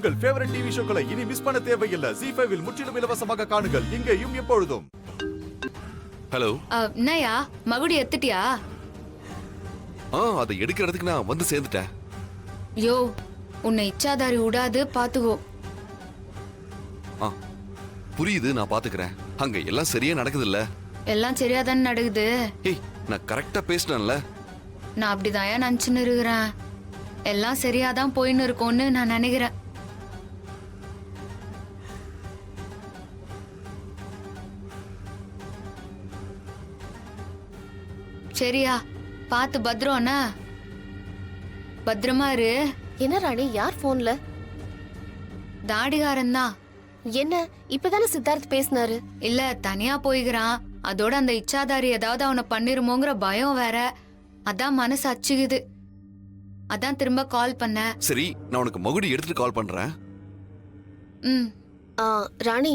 உங்கள் favourite TV ஷோக்களை இனி miss பண்ண தேவையில்லை. ZEE5 இல் முற்றிலும் இலவசமாக காணுங்கள். இங்கேயும் எப்பொழுதும். ஹலோ. என்னையா மகுடி எத்துட்டியா? அதை எடுக்கிறதுக்கு நான் வந்து சேர்ந்துட்டேன். யோ, உன்னை இச்சாதாரி விடாது பாத்துக்கோ. புரியுது, நான் பாத்துக்கிறேன். அங்க எல்லாம் சரியா நடக்குது இல்ல? எல்லாம் சரியாதானே நடக்குது. ஏய், நான் கரெக்டா பேசினேன்ல? நான் அப்படிதான் நினைச்சுன்னு இருக்கிறேன். எல்லாம் சரியாதான் போயின்னு இருக்கும்னு நான் நினைக்கிறேன். சரியா, பாத்து பத்திரம்னா பத்திரமா இரு. என்ன ராணி, யார் போன்ல? தாடிகாரன் தான். என்ன இப்பதானே சித்தார்த் பேசினாரு? இல்ல, தனியா போய்கிறான். அதோட அந்த இச்சாதாரி ஏதாவது அவனை பண்ணிருமோங்கிற பயம் வேற. அதான் மனசு அச்சுக்குது. அதான் திரும்ப கால் பண்ண. சரி, நான் உனக்கு மகுடி எடுத்துட்டு கால் பண்றேன். ராணி,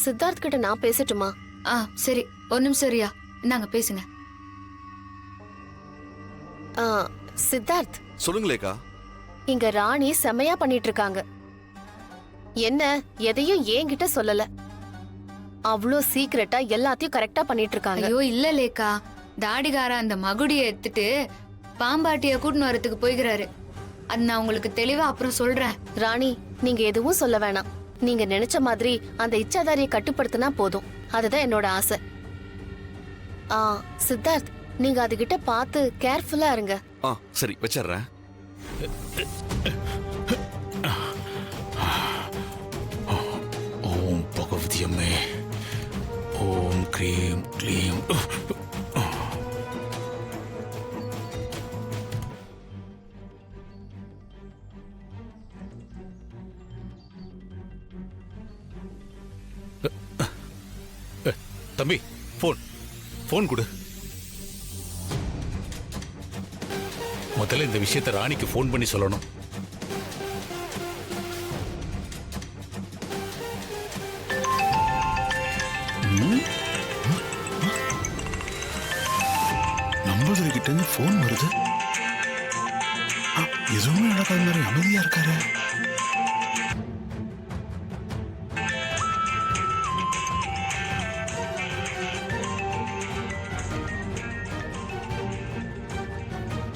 சித்தார்த் கிட்ட நான் பேசட்டுமா? சரி, ஒரு நிமிஷம் சரியா, நாங்க பேசுங்க. சித்தார்த். சொல்லுங்களேக்கா. இங்க ராணி செமையா பண்ணிட்டு இருக்காங்க. என்ன, எதையும் என்கிட்ட சொல்லல. அவ்வளோ சீக்கிரட்டா எல்லாத்தையும் கரெக்டா பண்ணிட்டு இருக்காங்க. ஐயோ இல்ல லேக்கா, தாடிகார அந்த மகுடியை எடுத்துட்டு பாம்பாட்டிய கூட்டின்னு வரதுக்கு போய்கிறாரு. அது நான் உங்களுக்கு தெளிவா அப்புறம் சொல்றேன். ராணி, நீங்க எதுவும் சொல்ல வேணாம். நீங்க நினைச்ச மாதிரி அந்த இச்சாதாரியை கட்டுப்படுத்தினா போதும். அதுதான் என்னோட ஆசை. சித்தார்த், நீங்க அதுகிட்ட பார்த்து கேர்ஃபுல்லா இருங்க. சரி, வச்சிடுறேன். ஓம் பகவதி அம்மே, ஓம் க்ரீம் க்ளீம். தம்பி, போன் கொடு. முதல்ல இந்த விஷயத்தை ராணிக்கு போன் பண்ணி சொல்லணும். நம்பூதிரிகிட்ட இருந்து போன் வருது. எதுவுமே நடக்காத மாதிரி அமைதியா இருக்காரு.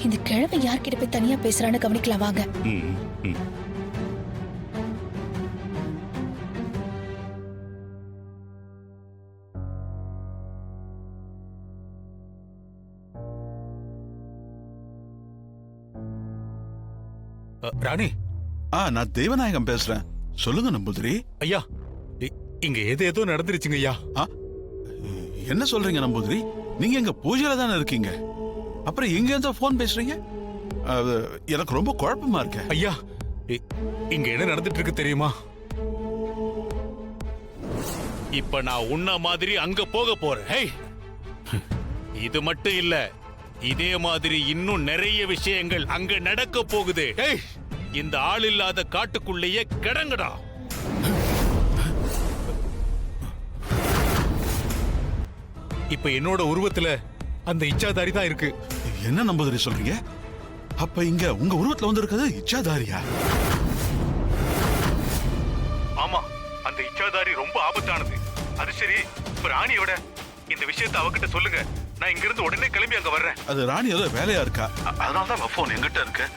இந்த கிழமை யார்கிட்ட போய் தனியா பேசுறான்னு கவனிக்கலாம் வாங்க. ராணி. நான் தேவநாயகம் பேசுறேன். சொல்லுங்க நம்பூதிரி. ஐயா, இங்க ஏதோ நடந்துருச்சுங்க ஐயா. என்ன சொல்றீங்க நம்பூதிரி? நீங்க எங்க பூஜையில தானே இருக்கீங்க. அப்புறம் எங்க இருந்தா போன் பேசுறீங்க? எனக்கு ரொம்ப குழப்பமா இருக்கு. ஐயா, இங்க என்ன நடந்துட்டு இருக்கு தெரியுமா? இப்ப நான் உன்ன மாதிரி அங்க போக போறேன். இது மட்டும் இல்ல, இதே மாதிரி இன்னும் நிறைய விஷயங்கள் அங்க நடக்க போகுது. இந்த ஆள் இல்லாத காட்டுக்குள்ளேயே கிடங்கடா. இப்ப என்னோட உருவத்துல அந்த இச்சாதாரி தான் இருக்கு. என்ன நம்பூதிரி சொல்றீங்க? அப்ப இங்க உங்க உருவத்துல வந்து இருக்கிறது இச்சாதாரியா? ஆமா, அந்த இச்சாதாரி ரொம்ப ஆபத்தானது. அது சரி, இப்ப ராணியோட இந்த விஷயத்தை அவகிட்ட சொல்லுங்க. நான் இங்க இருந்து உடனே கிளம்பி அங்க வர்றேன். அது ராணி ஏதோ வேலையா இருக்கா, அதனாலதான் போன் எங்கிட்ட இருக்கு.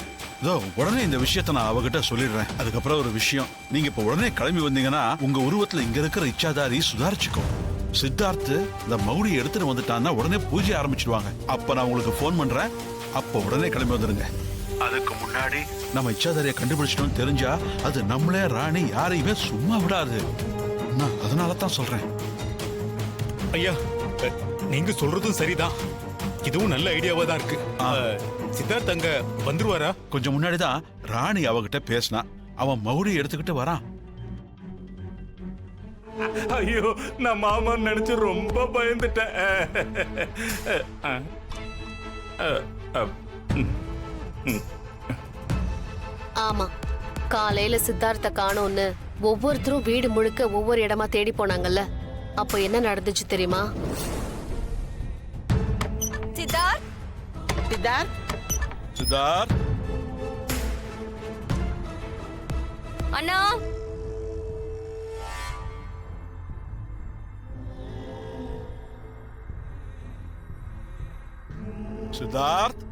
இதோ உடனே இந்த விஷயத்த நான் அவகிட்ட சொல்லிடுறேன். அதுக்கப்புறம் ஒரு விஷயம், நீங்க இப்ப உடனே கிளம்பி வந்தீங்கன்னா உங்க உருவத்துல இங்க இருக்கிற இச்சாதாரி சுதாரிச்சுக்கும். சித்தார்த் இந்த மகுடியை எடுத்துட்டு வந்துட்டான்னா உடனே பூஜை ஆரம்பிச்சிடுவாங்க. அப்ப நான் உங்களுக்கு போன் பண்றேன். அப்ப உடனே கிளம்பி வந்துருங்க. அதுக்கு முன்னாடி நம்ம இச்சாதாரியை கண்டுபிடிச்சிட்டோம் தெரிஞ்சா அது நம்மளே ராணி யாரையுமே சும்மா விடாது. அதனால தான் சொல்றேன். ஐயா, நீங்க சொல்றதும் சரிதான். இதுவும் நல்ல ஐடியாவா தான் இருக்கு. சித்தார்த் அங்க வந்துருவாரா? கொஞ்சம் முன்னாடிதான் ராணி அவகிட்ட பேசினா. அவன் மகுடி எடுத்துக்கிட்டு வரான். ஐயோ, நான் மாமான்னு நினைச்சு ரொம்ப பயந்துட்டேன். ஆமா, காலையில சித்தார்த்த காணோம்னு ஒவ்வொருத்தரும் வீடு முழுக்க ஒவ்வொரு இடமா தேடி போனாங்கல்ல. அப்போ என்ன நடந்துச்சு தெரியுமா? சித்தார்த், சித்தார்த், சித்தார்த், அண்ணா சித்தார்த்,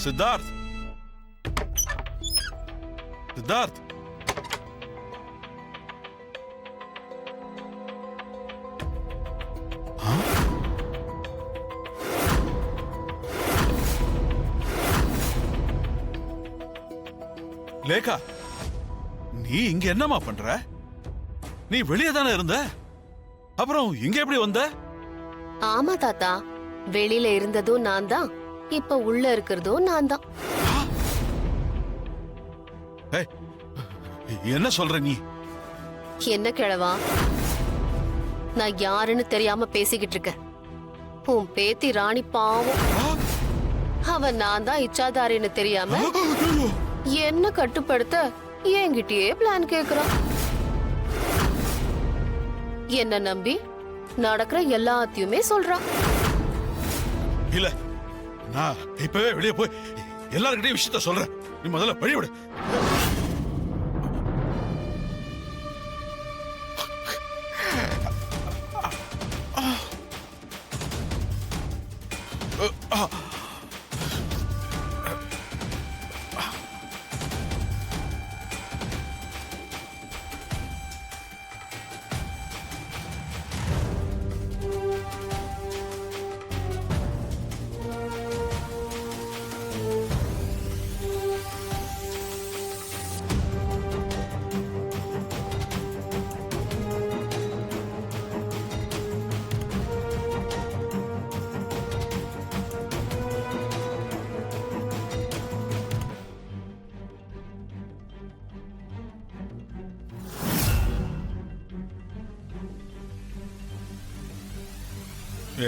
சித்தார்த், சித்தார்த், லேகா, நீ இங்க என்னமா பண்ற? நீ வெளியே தானே இருந்த, அப்புறம் இங்க எப்படி வந்த? ஆமா தாத்தா, வெளியில இருந்ததும் நான் தான், இப்ப உள்ள இருக்கிறதும் நான் தான். ஏய், என்ன சொல்ற நீ? என்ன கிழவா, நான் யாருன்னு தெரியாம பேசிக்கிட்டு இருக்கேன். உன் பேத்தி ராணி பாவம், அவ நான் தான் இச்சாதாரின்னு தெரியாம என்ன கட்டுப்படுத்த என்கிட்டயே பிளான் கேக்குறான். என்ன நம்பி நடக்கிற எல்லாத்தையுமே சொல்றான். இல்ல, நான் இப்பவே வெளியே போய் எல்லார்கிட்டயும் விஷயத்த சொல்றேன். நீ முதல்ல வழிவிடு.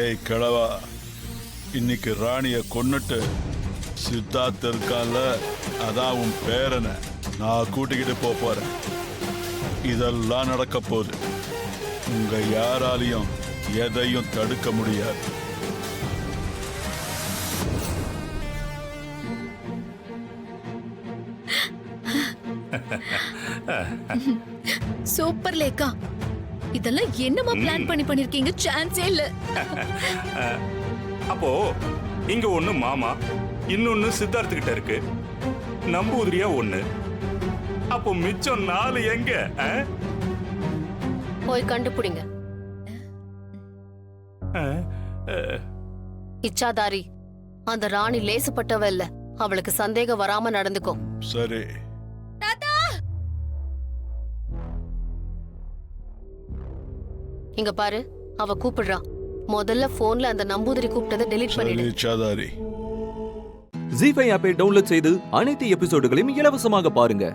ஏய் கிழவா, இன்னைக்கு ராணிய கொன்னுட்டு சித்தார்த் இருக்கான்ல, அதான் உன் பேரனை நான் கூட்டிக்கிட்டு போறேன். இதெல்லாம் நடக்க போகுது. உங்க யாராலையும் எதையும் தடுக்க முடியாது. சூப்பர் லேக்கா, இதெல்லாம் என்னமா பிளான் பண்ணிருக்கீங்க? சான்ஸே இல்ல. அப்போ இங்க ஒண்ணு மாமா, இன்னொன்னு சித்தார்த்து கிட்ட இருக்கு, நம்பூதிரியா ஒண்ணு. அப்போ மிச்சம் 4 எங்க? போய் கண்டுபிடிங்க. இச்சாதாரி, அந்த ராணி லேசுப்பட்டவ இல்ல, அவளுக்கு சந்தேகம் வராம நடந்துக்கும். சரி. இங்க பாரு, அவ கூப்பிடுறா. முதல்ல போன்ல அந்த நம்பூதிரி கூப்பிட்டதை டெலீட் பண்ணிடு. இச்சாதாரி. ஜீ5 ஆப்பை டவுன்லோட் செய்து அனைத்து எபிசோடுகளையும் இலவசமாக பாருங்க.